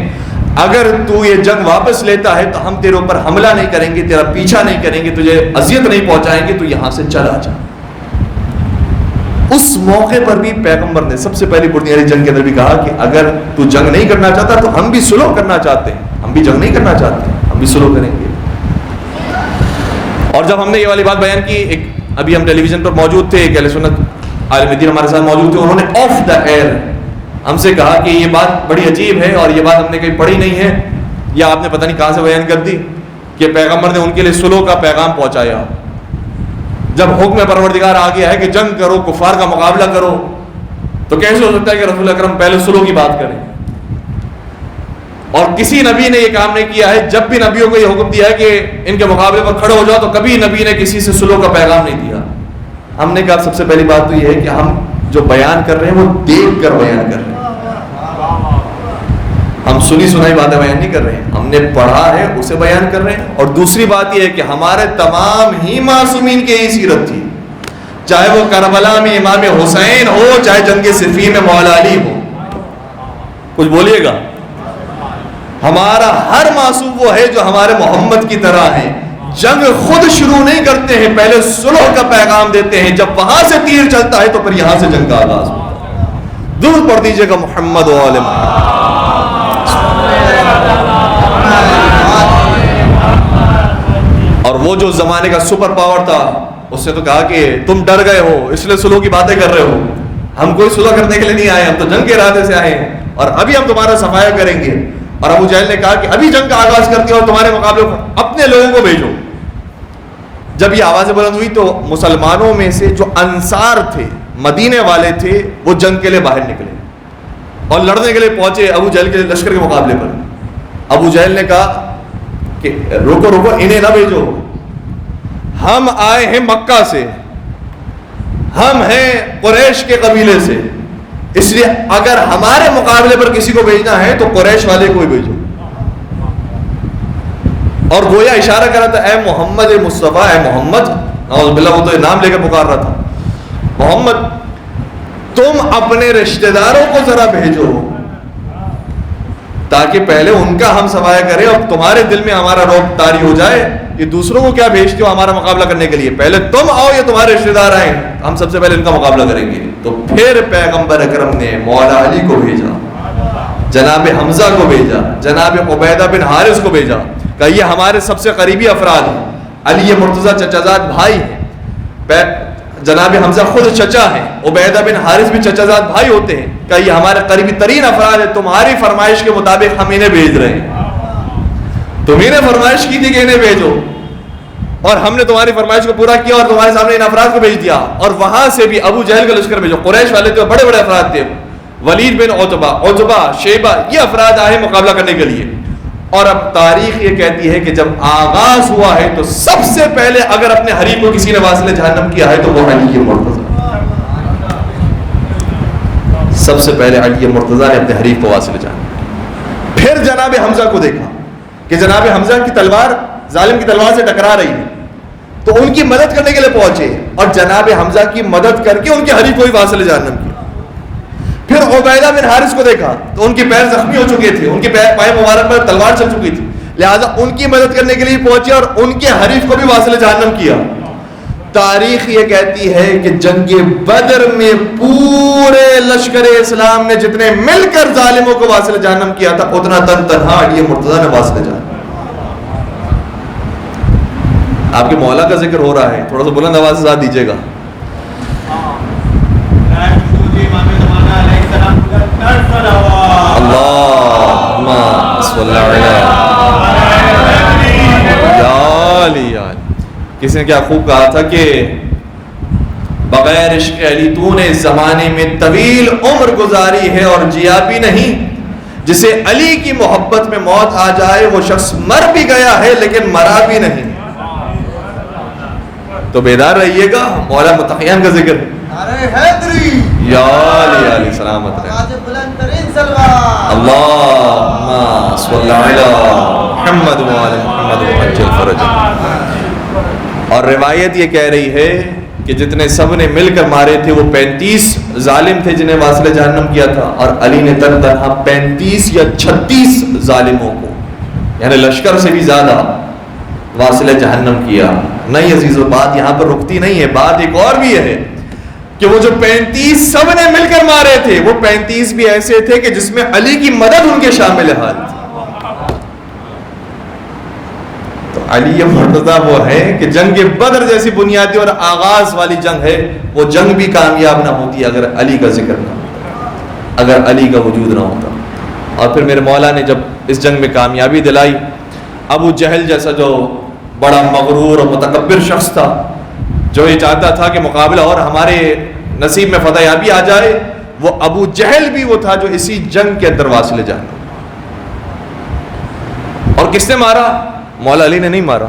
اگر تو یہ جنگ واپس لیتا ہے تو ہم تیرے اوپر حملہ نہیں کریں گے، تیرا پیچھا نہیں کریں گے، تجھے اذیت نہیں پہنچائیں گے، تو یہاں سے چلا جا. اس موقع پر بھی پیغمبر نے سب سے پہلی بنیادی جنگ کے اندر بھی کہا کہ اگر تو جنگ نہیں کرنا چاہتا تو ہم بھی صلح کرنا چاہتے ہیں، ہم بھی جنگ نہیں کرنا چاہتے، ہم بھی صلح کریں گے. اور جب ہم نے یہ والی بات بیان کی، ایک ابھی ہم ٹیلی ویژن پر موجود تھے، ایک اہل سنت عالم دین ہمارے ساتھ موجود تھے، انہوں نے آف دا ایئر ہم سے کہا کہ یہ بات بڑی عجیب ہے اور یہ بات ہم نے کہیں پڑھی نہیں ہے، یا آپ نے پتہ نہیں کہاں سے بیان کر دی کہ پیغمبر نے ان کے لیے صلح کا پیغام پہنچایا. جب حکم پروردگار آ گیا ہے کہ جنگ کرو، کفار کا مقابلہ کرو، تو کیسے ہو سکتا ہے کہ رسول اکرم پہلے صلح کی بات کریں؟ اور کسی نبی نے یہ کام نہیں کیا ہے. جب بھی نبیوں کو یہ حکم دیا ہے کہ ان کے مقابلے پر کھڑے ہو جاؤ تو کبھی نبی نے کسی سے صلح کا پیغام نہیں دیا. ہم نے کہا سب سے پہلی بات تو یہ ہے کہ ہم جو بیان کر رہے ہیں وہ دیکھ کر بیان کر رہے ہیں، ہم سنی سنائی باتیں بیان نہیں کر رہے ہیں، ہم نے پڑھا ہے اسے بیان کر رہے ہیں. اور دوسری بات یہ ہے کہ ہمارے تمام ہی معصومین کی یہی سیرت تھی، چاہے وہ کربلا میں امام حسین ہو، چاہے جنگ صفین میں مولا علی ہو. کچھ بولیے گا. ہمارا ہر معصوم وہ ہے جو ہمارے محمد کی طرح ہے، جنگ خود شروع نہیں کرتے ہیں، پہلے صلح کا پیغام دیتے ہیں. جب وہاں سے تیر چلتا ہے تو پھر یہاں سے جنگ کا آغاز ہوتا ہے. درود پڑھ دیجیے گا محمد و آل محمد. اور وہ جو زمانے کا سپر پاور تھا اس نے تو کہا کہ تم ڈر گئے ہو اس لیے صلح کی باتیں کر رہے ہو، ہم کوئی صلح کرنے کے لیے نہیں آئے، ہم تو جنگ کے ارادے سے آئے ہیں اور ابھی ہم تمہارا صفایا کریں گے. اور ابو جہل نے کہا کہ ابھی جنگ کا آغاز کرتے ہو اور تمہارے مقابلے اپنے لوگوں کو بھیجو. جب یہ آوازیں بلند ہوئی تو مسلمانوں میں سے جو انصار تھے، مدینے والے تھے، وہ جنگ کے لیے باہر نکلے اور لڑنے کے لیے پہنچے ابو جہل کے لشکر کے مقابلے پر. ابو جہل نے کہا کہ روکو روکو، انہیں نہ بھیجو، ہم آئے ہیں مکہ سے، ہم ہیں قریش کے قبیلے سے، اس لیے اگر ہمارے مقابلے پر کسی کو بھیجنا ہے تو قریش والے کو ہی بھیجو. اور گویا اشارہ کر رہا تھا، اے محمد مصطفیٰ، اے محمد، نعوذ باللہ وہ تو نام لے کے پکار رہا تھا، محمد تم اپنے رشتہ داروں کو ذرا بھیجو تاکہ پہلے ان کا ہم سوایہ کریں اور تمہارے دل میں ہمارا رعب طاری ہو جائے. یہ دوسروں کو کیا بھیجتے ہو ہمارا مقابلہ کرنے کے لیے؟ پہلے تم آؤ، یہ تمہارے رشتہ دار آئیں، ہم سب سے پہلے ان کا مقابلہ کریں گے. تو پھر پیغمبر اکرم نے مولا علی کو بھیجا، جناب حمزہ کو بھیجا، جناب عبیدہ بن حارث کو بھیجا کہ یہ ہمارے سب سے قریبی افراد ہیں. علی مرتضیٰ چچا زاد بھائی ہیں، جناب حمزہ خود چچا ہیں، عبیدہ بن حارث بھی چچا زاد بھائی ہوتے ہیں، کہ یہ ہمارے قریبی ترین افراد ہیں، تمہاری فرمائش کے مطابق ہم انہیں بھیج رہے ہیں. تمہیں نے فرمائش کی تھی کہ انہیں بھیجو اور ہم نے تمہاری فرمائش کو پورا کیا اور تمہارے سامنے ان افراد کو بھیج دیا. اور وہاں سے بھی ابو جہل کا لشکر بھیجو. قریش والے تو بڑے بڑے افراد تھے، ولید بن عتبہ، شیبہ، یہ افراد آئے مقابلہ کرنے کے لیے. اور اب تاریخ یہ کہتی ہے کہ جب آغاز ہوا ہے تو سب سے پہلے اگر اپنے حریف کو کسی نے واصل جہنم کیا ہے تو وہ علی مرتضیٰ. سب سے پہلے علی مرتضیٰ نے اپنے حریف کو واصل جہنم. پھر جناب حمزہ کو دیکھا کہ جناب حمزہ کی تلوار ظالم کی تلوار سے ٹکرا رہی ہے تو ان کی مدد کرنے کے لیے پہنچے اور جناب حمزہ کی مدد کر کے ان کے حریف کو ہی واصل جہنم کیا. پھر عبیدہ بن حارث کو دیکھا تو ان کے پیر زخمی ہو چکے تھے، ان کے پائے مبارک پر تلوار چل چکی تھی، لہذا ان کی مدد کرنے کے لیے پہنچے اور ان کے حریف کو بھی واصل جہنم کیا. تاریخ یہ کہتی ہے کہ جنگ بدر میں پورے لشکر اسلام نے جتنے مل کر ظالموں کو واصل جہنم کیا تھا اتنا تنہا علی مرتضیٰ نے واصل جہنم. آپ کے مولا کا ذکر ہو رہا ہے, تھوڑا سا بلند آواز سے ساتھ دیجیے گا. اللہم صلی علیہ. کسی نے کیا خوب کہا تھا کہ بغیر عشق علی تو نے اس زمانے میں طویل عمر گزاری ہے اور جیا بھی نہیں. جسے علی کی محبت میں موت آ جائے وہ شخص مر بھی گیا ہے لیکن مرا بھی نہیں. تو بیدار رہیے گا, مولا متقیان کا ذکر ہے. یا علی علی سلامت رہے. اللہم صلی علی محمد وعلی محمد وعجل فرجہ. اور روایت یہ کہہ رہی ہے کہ جتنے سب نے مل کر مارے تھے وہ 35 ظالم تھے جنہیں واصل جہنم کیا تھا, اور علی نے تنہا 35 یا 36 ظالموں کو, یعنی لشکر سے بھی زیادہ واصل جہنم کیا. نہیں عزیزو, بات یہاں پر رکتی نہیں ہے, بات ایک اور بھی ہے کہ وہ جو 35 سب نے مل کر مارے تھے وہ 35 بھی ایسے تھے کہ جس میں علی کی مدد ان کے شامل حال تھی. تو علی مرتضیٰ وہ ہے کہ جنگ بدر جیسی بنیادی اور آغاز والی جنگ ہے, وہ جنگ بھی کامیاب نہ ہوتی اگر علی کا ذکر نہ ہوتا, اگر علی کا وجود نہ ہوتا. اور پھر میرے مولا نے جب اس جنگ میں کامیابی دلائی, ابو جہل جیسا جو بڑا مغرور اور متکبر شخص تھا, جو یہ چاہتا تھا کہ مقابلہ اور ہمارے نصیب میں فتح یابی آ جائے, وہ ابو جہل بھی وہ تھا جو اسی جنگ کے اندر واصل جہنم. اور کس نے مارا؟ مولا علی نے نہیں مارا.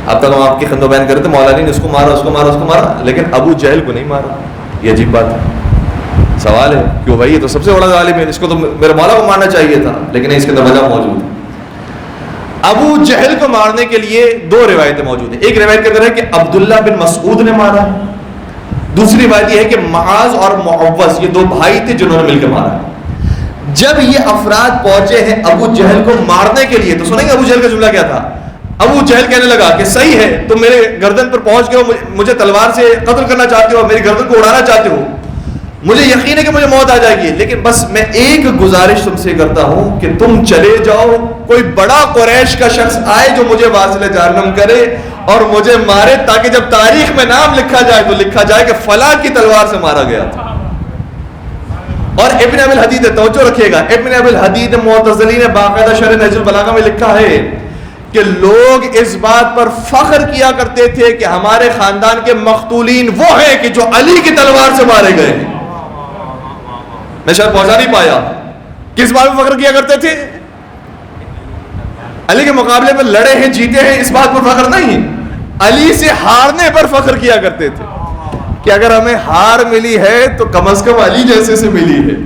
اب تک ہم آپ کی خندو بیان کرتے تھے مولا علی نے اس کو مارا, اس کو مارا, اس کو مارا, لیکن ابو جہل کو نہیں مارا. یہ عجیب بات ہے. سوال ہے کیوں بھائی, یہ تو سب سے بڑا ظالم ہے, اس کو تو میرے مولا کو مارنا چاہیے تھا, لیکن اس کے اندر وجہ موجود ہے. ابو جہل کو مارنے کے لیے 2 روایتیں موجود ہیں. ایک روایت کے اندر ہے کہ عبداللہ بن مسعود نے مارا ہے, دوسری روایت یہ ہے کہ معاذ اور معوذ یہ 2 بھائی تھے جنہوں نے مل کے مارا ہے. جب یہ افراد پہنچے ہیں ابو جہل کو مارنے کے لیے, تو سنیں گے ابو جہل کا جملہ کیا تھا. ابو جہل کہنے لگا کہ صحیح ہے, تم میرے گردن پر پہنچ گئے ہو, مجھے تلوار سے قتل کرنا چاہتے ہو, میری گردن کو اڑانا چاہتے ہو, مجھے یقین ہے کہ مجھے موت آ جائے گی, لیکن بس میں ایک گزارش تم سے کرتا ہوں کہ تم چلے جاؤ, کوئی بڑا قریش کا شخص آئے جو مجھے واصل جہنم کرے اور مجھے مارے, تاکہ جب تاریخ میں نام لکھا جائے تو لکھا جائے کہ فلاں کی تلوار سے مارا گیا تھا. اور ابن ابی الحدید, توجہ رکھیے گا, ابن ابی الحدید معتزلی نے باقاعدہ شرح نہج البلاغہ میں لکھا ہے کہ لوگ اس بات پر فخر کیا کرتے تھے کہ ہمارے خاندان کے مقتولین وہ ہیں کہ جو علی کی تلوار سے مارے گئے ہیں. میں شاید پہنچا نہیں پایا. کس بات پر فخر کیا کرتے تھے؟ علی کے مقابلے میں لڑے ہیں, جیتے ہیں, اس بات پر فخر نہیں, علی سے ہارنے پر فخر کیا کرتے تھے کہ اگر ہمیں ہار ملی ہے تو کم از کم علی جیسے سے ملی ہے.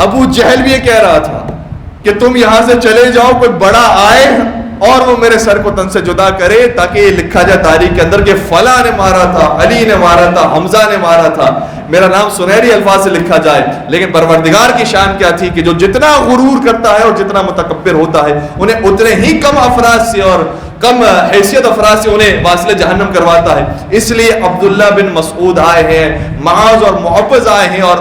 ابو جہل بھی یہ کہہ رہا تھا کہ تم یہاں سے چلے جاؤ, کوئی بڑا آئے اور وہ میرے سر کو تن سے جدا کرے, تاکہ یہ لکھا جائے تاریخ کے اندر کہ فلاں نے مارا تھا, علی نے مارا تھا, حمزہ نے مارا تھا, میرا نام سنہری الفاظ سے لکھا جائے. لیکن پروردگار کی شان کیا تھی کہ جو جتنا غرور کرتا ہے اور جتنا متکبر ہوتا ہے انہیں اتنے ہی کم افراد سے اور کم حیثیت افراد سے انہیں واصل جہنم کرواتا ہے. اس لیے عبداللہ بن مسعود آئے ہیں, معاذ اور معوذ آئے ہیں, اور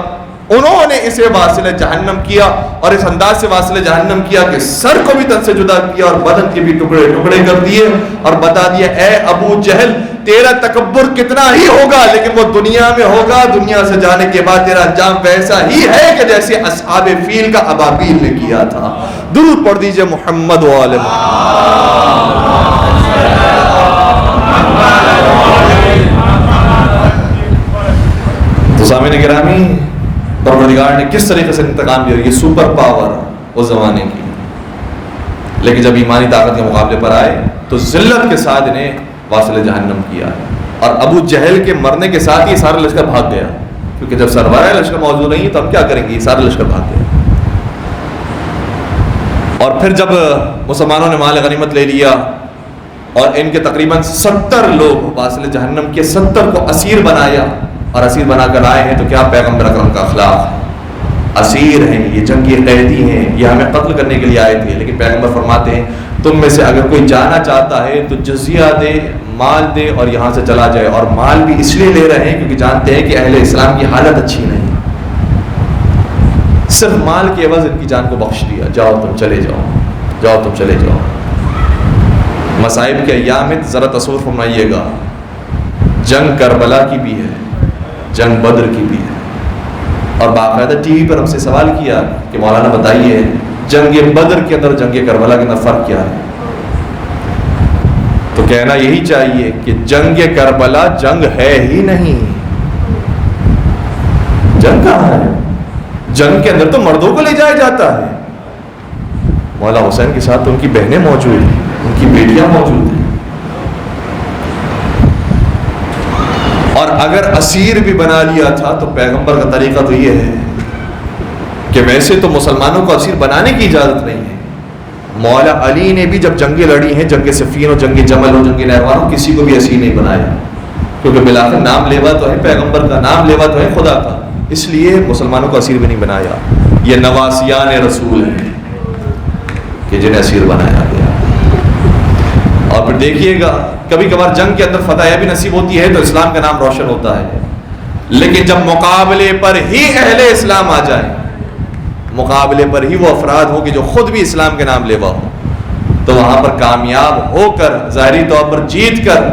انہوں نے اسے واصل جہنم کیا, اور اس انداز سے واصل جہنم کیا کہ سر کو بھی تن سے جدا کیا اور بدن کے بھی ٹکڑے ٹکڑے کر دیے, اور بتا دیا اے ابو جہل تیرا تکبر کتنا ہی ہوگا لیکن وہ دنیا میں ہوگا, دنیا سے جانے کے بعد تیرا انجام ویسا ہی ہے کہ جیسے اصحاب فیل کا ابابیل نے کیا تھا. درود پڑھ دیجئے محمد و آل تو سامعین گرامی, پروردگار نے کس طریقے سے انتقام دیا. یہ سپر پاور اس زمانے کی, لیکن جب ایمانی طاقت کے مقابلے پر آئے تو ذلت کے ساتھ انہیں واصل جہنم کیا. اور ابو جہل کے مرنے کے ساتھ یہ سارا لشکر بھاگ گیا, کیونکہ جب سربراہ لشکر موجود نہیں تو ہم کیا کریں گے, یہ سارا لشکر بھاگ گیا. اور پھر جب مسلمانوں نے مال غنیمت لے لیا اور ان کے تقریباً 70 لوگ واصل جہنم کے 70 کو اسیر بنایا, اور اسیر بنا کر آئے ہیں, تو کیا پیغمبر اکرم کا اخلاق ہے. اسیر ہیں, یہ جنگی قیدی ہیں, یہ ہمیں قتل کرنے کے لیے آئے تھے, لیکن پیغمبر فرماتے ہیں تم میں سے اگر کوئی جانا چاہتا ہے تو جزیہ دے, مال دے اور یہاں سے چلا جائے، اور مال بھی اس لیے لے رہے ہیں کیونکہ جانتے ہیں کہ اہل اسلام کی حالت اچھی نہیں، صرف مال کے عوض ان کی جان کو بخش دیا، جاؤ تم چلے جاؤ، جاؤ تم چلے جاؤ۔ مصائب کے ایام میں ذرا تصور فرمائیے گا، جنگ کربلا کی بھی ہے، جنگ بدر کی بھی ہے، اور باقاعدہ ٹی وی پر ہم سے سوال کیا کہ مولانا بتائیے جنگ بدر کے اندر جنگ کربلا کے اندر فرق کیا ہے؟ تو کہنا یہی چاہیے کہ جنگ کربلا جنگ ہے ہی نہیں۔ جنگ کہاں ہے؟ جنگ کے اندر تو مردوں کو لے جایا جاتا ہے، مولا حسین کے ساتھ تو ان کی بہنیں موجود ہیں، ان کی بیٹیاں موجود ہیں، اور اگر اسیر بھی بنا لیا تھا تو پیغمبر کا طریقہ تو یہ ہے کہ ویسے تو مسلمانوں کو اسیر بنانے کی اجازت نہیں ہے، مولا علی نے بھی جب جنگیں لڑی ہیں، جنگ صفین ہو، جنگ جمل ہو، جنگ نہروان ہو، کسی کو بھی اسیر نہیں بنایا، کیونکہ بالآخر نام لیوا تو ہے پیغمبر کا، نام لیوا تو ہے خدا کا، اس لیے مسلمانوں کو اسیر بھی نہیں بنایا۔ یہ نواسیان رسول ہیں کہ جنہیں اسیر بنایا گیا۔ اور پھر دیکھیے گا کبھی کبھار جنگ کے اندر فتح بھی نصیب ہوتی ہے تو اسلام کا نام روشن ہوتا ہے، لیکن جب مقابلے پر ہی اہل اسلام آ جائیں، مقابلے پر ہی وہ افراد ہوں کہ جو خود بھی اسلام کے نام لیوا ہو، تو وہاں پر کامیاب ہو کر، ظاہری طور پر جیت کر،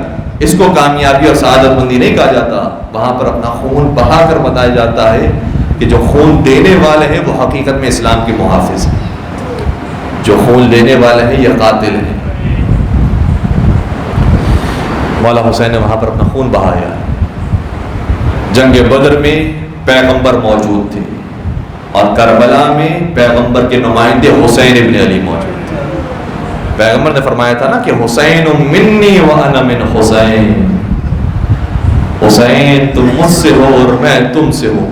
اس کو کامیابی اور سعادت مندی نہیں کہا جاتا، وہاں پر اپنا خون بہا کر بتایا جاتا ہے کہ جو خون دینے والے ہیں وہ حقیقت میں اسلام کے محافظ ہیں، جو خون لینے والے ہیں یہ قاتل ہیں۔ مولا حسین نے وہاں پر اپنا خون بہایا۔ جنگ بدر میں پیغمبر موجود تھے، اور کربلا میں پیغمبر کے نمائندے حسین ابن علی موجود تھے۔ پیغمبر نے فرمایا تھا نا کہ حسین منی وانا من حسین، حسین تم مجھ سے ہو اور میں تم سے ہوں۔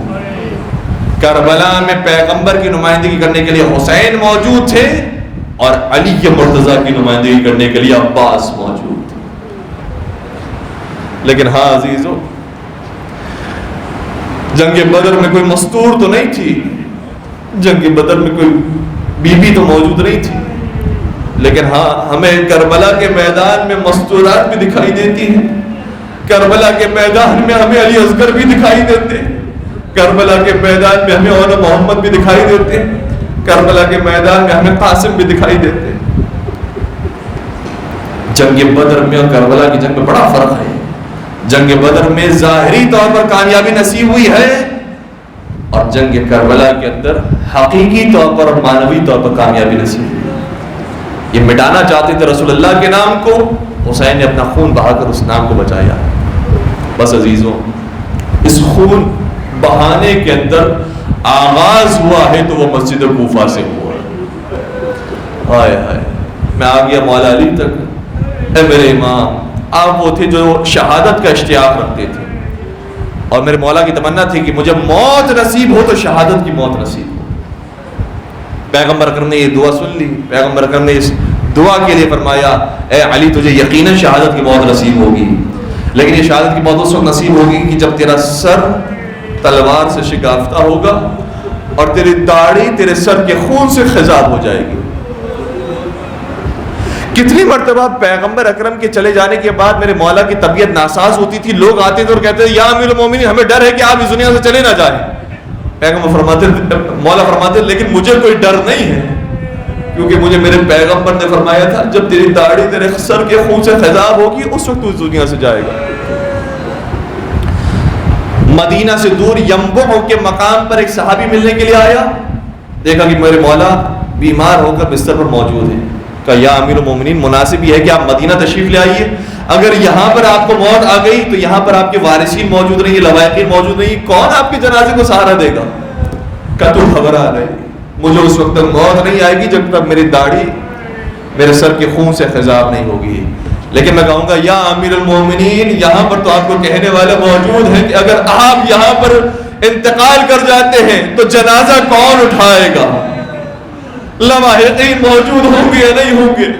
کربلا میں پیغمبر کی نمائندگی کرنے کے لیے حسین موجود تھے، اور علی مرتضیٰ کی نمائندگی کرنے کے لیے عباس موجود تھے۔ لیکن ہاں عزیزو، جنگ بدر میں کوئی مستور تو نہیں تھی، جنگ بدر میں کوئی بی بی تو موجود نہیں تھی، لیکن ہاں ہمیں کربلا کے میدان میں مستورات بھی دکھائی دیتی ہیں، کربلا کے میدان میں ہمیں علی اصغر بھی دکھائی دیتے ہیں، کربلا کے میدان میں ہمیں اولا محمد بھی دکھائی دیتے ہیں، کربلا کے میدان میں ہمیں قاسم بھی دکھائی دیتے ہیں۔ جنگ بدر میں اور کربلا کی جنگ میں بڑا فرق ہے۔ جنگ بدر میں ظاہری طور پر کامیابی نصیب ہوئی ہے، اور جنگ کربلا کے اندر حقیقی طور پر اور معنوی طور پر کامیابی نصیب ہوئی۔ یہ مٹانا چاہتے تھے رسول اللہ کے نام کو، حسین نے اپنا خون بہا کر اس نام کو بچایا۔ بس عزیزوں، اس خون بہانے کے اندر آغاز ہوا ہے تو وہ مسجد کوفہ سے ہوا۔ ہائے ہائے، میں آ گیا مولا علی تک۔ اے میرے امام، آپ وہ تھے جو شہادت کا اشتیاق رکھتے تھے، اور میرے مولا کی تمنا تھی کہ مجھے موت نصیب ہو تو شہادت کی موت نصیب ہو۔ پیغمبر اکرم نے یہ دعا سن لی، پیغمبر اکرم نے اس دعا کے لیے فرمایا اے علی تجھے یقیناً شہادت کی موت نصیب ہوگی، لیکن یہ شہادت کی موت اس وقت نصیب ہوگی کہ جب تیرا سر تلوار سے شکافتہ ہوگا اور تیری داڑھی تیرے سر کے خون سے خضاب ہو جائے گی۔ کتنی مرتبہ پیغمبر اکرم کے چلے جانے کے بعد میرے مولا کی طبیعت ناساز ہوتی تھی، لوگ آتے تھے اور کہتے تھے یا امیر المومنین ہمیں ڈر ہے کہ آپ اس دنیا سے چلے نہ جائیں۔ پیغمبر فرماتے، مولا فرماتے لیکن مجھے کوئی ڈر نہیں ہے، کیونکہ مجھے میرے پیغمبر نے فرمایا تھا جب تیری داڑھی تیرے سر کے خون سے خضاب ہوگی اس وقت تو اس دنیا سے جائے گا۔ مدینہ سے دور ینبع کے مقام پر ایک صحابی ملنے کے لیے آیا، دیکھا کہ میرے مولا بیمار ہو کر بستر پر موجود ہیں، کہا یا امیر المومنین مناسب یہ ہے کہ آپ مدینہ تشریف لے آئیے، اگر یہاں پر آپ کو موت آ گئی تو یہاں پر آپ کے وارثین موجود نہیں، لوائقین موجود نہیں، کون آپ کے جنازے کو سہارا دے گا؟ کہا تو گھبرا نہیں، مجھے اس وقت تک موت نہیں آئے گی جب تک میری داڑھی میرے سر کے خون سے خضاب نہیں ہوگی، لیکن میں کہوں گا یا امیر المومنین یہاں پر تو آپ کو کہنے والے موجود ہیں کہ اگر آپ یہاں پر انتقال کر جاتے ہیں تو جنازہ کون اٹھائے گا؟ لواحقین موجود ہوں گے یا نہیں ہوں گے؟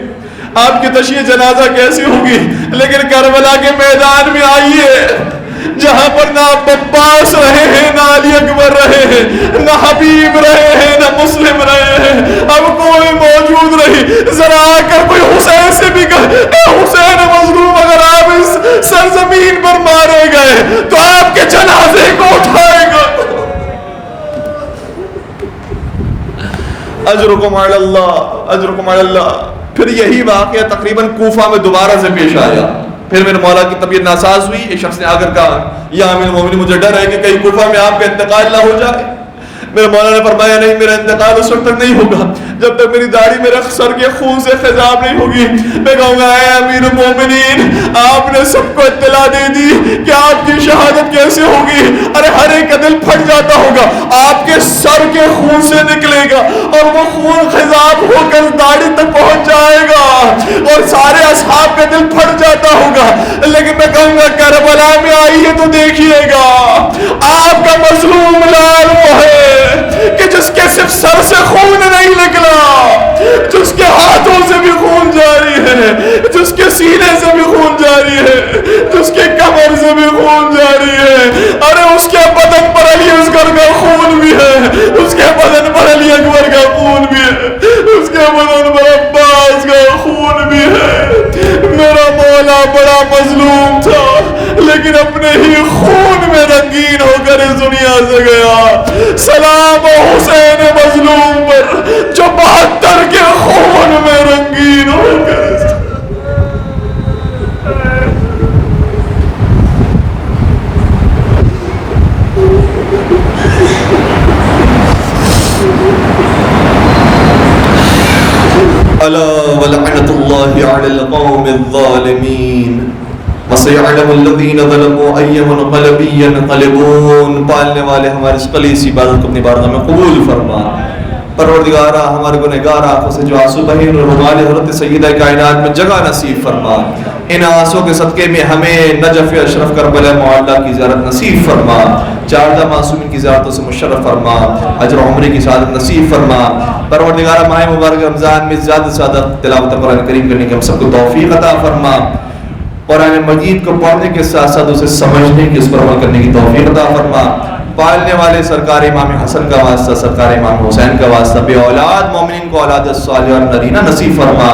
آپ کی تشییع جنازہ کیسی ہوگی؟ لیکن کربلا کے میدان میں آئیے جہاں پر نہ عباس رہے ہیں، نہ علی اکبر رہے ہیں، نہ حبیب رہے ہیں، نہ مسلم رہے ہیں، اب کوئی موجود نہیں، ذرا آ کر کوئی حسین سے بھی کہے اے حسین مظلوم اگر آپ اس اجرکم علی اللہ اجرکم علی اللہ. پھر یہی واقعہ تقریباً کوفہ میں دوبارہ سے پیش آیا. پھر میرے مولا کی طبیعت ناساز ہوئی. ایک شخص نے آ کر کہا یا امیر المومنین مجھے ڈر ہے کہ کہیں کوفہ میں آپ کا انتقال نہ ہو جائے. میرے مولا نے فرمایا نہیں، میرا انتقال اس وقت تک نہیں ہوگا جب تک میری داڑھی میرے سر کے خون سے خضاب نہیں ہوگی. میں کہوں گا اے امیر المومنین، آپ نے سب کو اطلاع دے دی کہ آپ کی شہادت کیسے ہوگی. ارے ہر ایک کا دل پھٹ جاتا ہوگا، آپ کے سر کے خون سے نکلے گا اور وہ خون خضاب ہو کر داڑھی تک پہنچ جائے گا اور سارے اصحاب کا دل پھٹ جاتا ہوگا. لیکن میں کہوں گا کربلا میں آئیے تو دیکھیے گا آپ کا مظلوم لال وہ ہے کہ جس کے صرف سر سے خون نہیں نکلا، جس کے ہاتھوں سے بھی خون جاری ہے، جس کے سینے سے بھی خون جاری ہے، جس کے کمر سے بھی خون جاری ہے. ارے اس کے بدن پر علی اصغر کا خون بھی ہے، اس کے بدن پر علی اکبر کا خون بھی ہے، اس کے بدن پر عباس کا خون بھی ہے. میرا مولا بڑا مظلوم تھا لیکن اپنے ہی خون میں رنگین ہو کر اس دنیا سے گیا. سلام حسین مظلوم پر جو 72 کے خون میں رنگین ہو کر الا ولعنت اللہ علی القوم الظالمین وسيعلم الذين ظلموا أي منقلب ينقلبون. پالنے والے ہماری اس خلیص عبادت کو اپنی بارگاہ میں قبول فرما. پروردگارہ ہمارے گنہگار آنکھوں سے جو آنسو بہے اور رومال حضرت سیدہ کائنات میں جگہ نصیب فرما. ان آنسوں کے صدقے میں ہمیں نجف اشرف کربلا معلیٰ کی زیارت نصیب فرما. چاردہ معصومین کی زیارتوں سے مشرف فرما. اجر و عمرے کی سعادت نصیب فرما. پروردگارہ ماہ مبارک رمضان میں زیادہ سے زیادہ تلاوت قرآن کریم کرنے کی ہم سب کو توفیق عطا فرما. قرآن مجید کو پڑھنے کے ساتھ ساتھ اسے سمجھنے کی، اس پر عمل کرنے کی توفیق عطا فرما. پالنے والے سرکار امام حسن کا واسطہ، سرکار امام حسین کا واسطہ، بے اولاد مومنین کو اولاد صالحہ اور نرینہ نصیب فرما.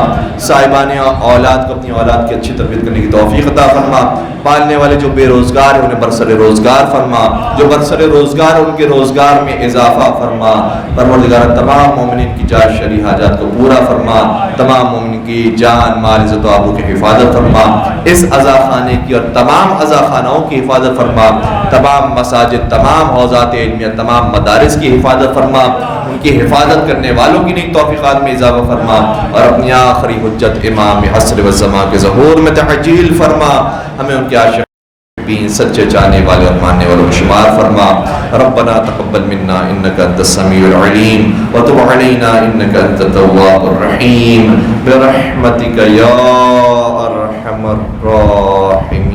صاحبان اولاد کو اپنی اولاد کی اچھی تربیت کرنے کی توفیق عطا فرما. پالنے والے جو بے روزگار ہیں انہیں برسر روزگار فرما. جو برسر روزگار ہیں ان کے روزگار میں اضافہ فرما. پروردگار تمام مومنین کی جائز شرعی حاجات کو پورا فرما. تمام مومنین کی جان مال عزت و آبرو کی حفاظت فرما. اس عزا خانے کی اور تمام عزا خانوں کی حفاظت فرما. تمام مساجد، تمام حوزات علمیہ، تمام مدارس کی حفاظت فرما. ان کی حفاظت کرنے والوں کی نیک توفیقات میں اضافہ فرما اور اپنی آخری حجت امام عصر و زمان کے ظہور میں تعجیل فرما. ہمیں ان کے عاشقین، سچے چاہنے والے اور ماننے والوں کو شمار فرما. ربنا تقبل منا انك انت السميع العليم وتب علينا انك انت التواب الرحيم برحمتك يا ارحم الراحمين.